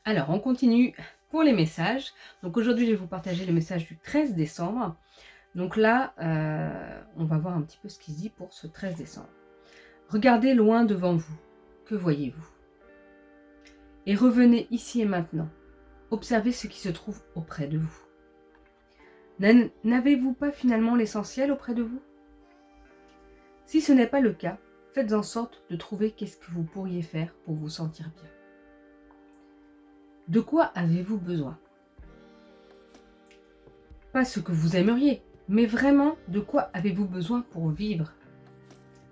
Alors, on continue pour les messages. Donc aujourd'hui, je vais vous partager le message du 13 décembre. Donc là, on va voir un petit peu ce qu'il se dit pour ce 13 décembre. Regardez loin devant vous. Que voyez-vous? Et revenez ici et maintenant. Observez ce qui se trouve auprès de vous. N'avez-vous pas finalement l'essentiel auprès de vous? Si ce n'est pas le cas, faites en sorte de trouver qu'est-ce que vous pourriez faire pour vous sentir bien. De quoi avez-vous besoin? Pas ce que vous aimeriez, mais vraiment de quoi avez-vous besoin pour vivre?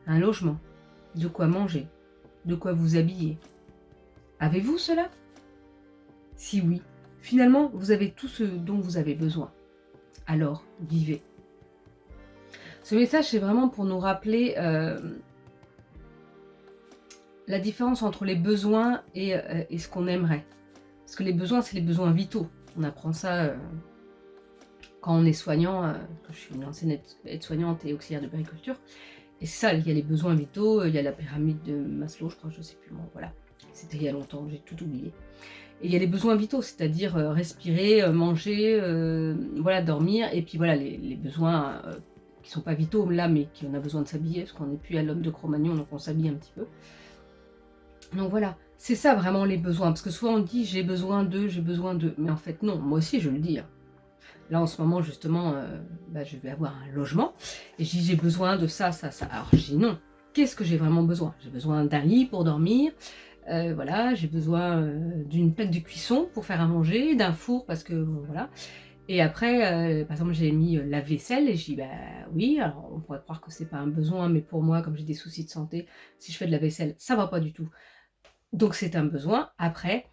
Un logement, de quoi manger, de quoi vous habiller. Avez-vous cela? Si oui, finalement, vous avez tout ce dont vous avez besoin. Alors, vivez. Ce message, c'est vraiment pour nous rappeler la différence entre les besoins et ce qu'on aimerait. Parce que les besoins, c'est les besoins vitaux. On apprend ça quand on est soignant, je suis une ancienne aide-soignante et auxiliaire de périculture. Et c'est ça, il y a les besoins vitaux, il y a la pyramide de Maslow, je crois, je ne sais plus, bon, voilà. C'était il y a longtemps, j'ai tout oublié. Et il y a les besoins vitaux, c'est-à-dire respirer, manger, voilà, dormir. Et puis voilà, les besoins qui ne sont pas vitaux là, mais qui on a besoin de s'habiller, parce qu'on n'est plus à l'homme de Cro-Magnon, donc on s'habille un petit peu. Donc voilà, c'est ça vraiment les besoins. Parce que souvent on dit j'ai besoin d'eux, j'ai besoin d'eux. Mais en fait non, moi aussi je le dis. Hein. Là en ce moment justement, je vais avoir un logement. Et je dis j'ai besoin de ça, ça, ça. Alors je dis non, qu'est-ce que j'ai vraiment besoin? J'ai besoin d'un lit pour dormir. Voilà, j'ai besoin d'une plaque de cuisson pour faire à manger, d'un four parce que bon, voilà. Et après, par exemple, j'ai mis la vaisselle et je dis bah oui, alors on pourrait croire que c'est pas un besoin, mais pour moi, comme j'ai des soucis de santé, si je fais de la vaisselle, ça va pas du tout. Donc c'est un besoin. Après,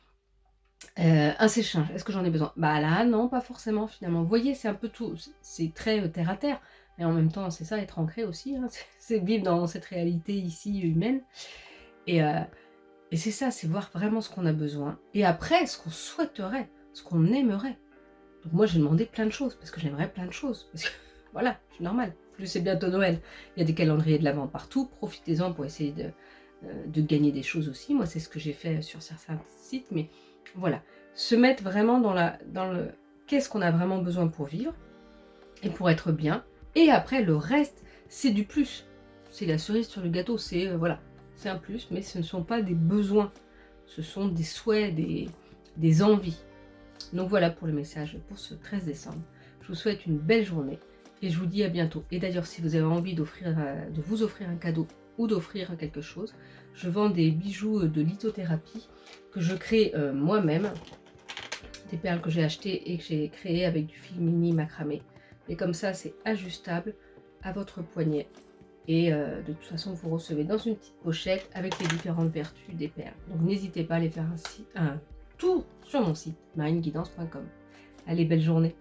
un sèche-linge, est-ce que j'en ai besoin? Bah là, non, pas forcément finalement. Vous voyez, c'est un peu tout, c'est très terre à terre. Et en même temps, c'est ça, être ancré aussi, hein, c'est vivre dans cette réalité ici humaine. Et, et c'est ça, c'est voir vraiment ce qu'on a besoin. Et après, ce qu'on souhaiterait, ce qu'on aimerait. Donc moi, j'ai demandé plein de choses, parce que j'aimerais plein de choses. Parce que voilà, c'est normal. Plus c'est bientôt Noël. Il y a des calendriers de l'Avent partout. Profitez-en pour essayer de gagner des choses aussi. Moi, c'est ce que j'ai fait sur certains sites. Mais voilà, se mettre vraiment dans le qu'est-ce qu'on a vraiment besoin pour vivre et pour être bien. Et après, le reste, c'est du plus. C'est la cerise sur le gâteau. C'est voilà, c'est un plus, mais ce ne sont pas des besoins. Ce sont des souhaits, des envies. Donc voilà pour le message pour ce 13 décembre. Je vous souhaite une belle journée et je vous dis à bientôt. Et d'ailleurs, si vous avez envie de vous offrir un cadeau ou d'offrir quelque chose, je vends des bijoux de lithothérapie que je crée moi-même. Des perles que j'ai achetées et que j'ai créées avec du fil mini macramé. Et comme ça, c'est ajustable à votre poignet. Et de toute façon, vous recevez dans une petite pochette avec les différentes vertus des perles. Donc n'hésitez pas à aller faire un tour sur mon site marineguidance.com. Allez, belle journée!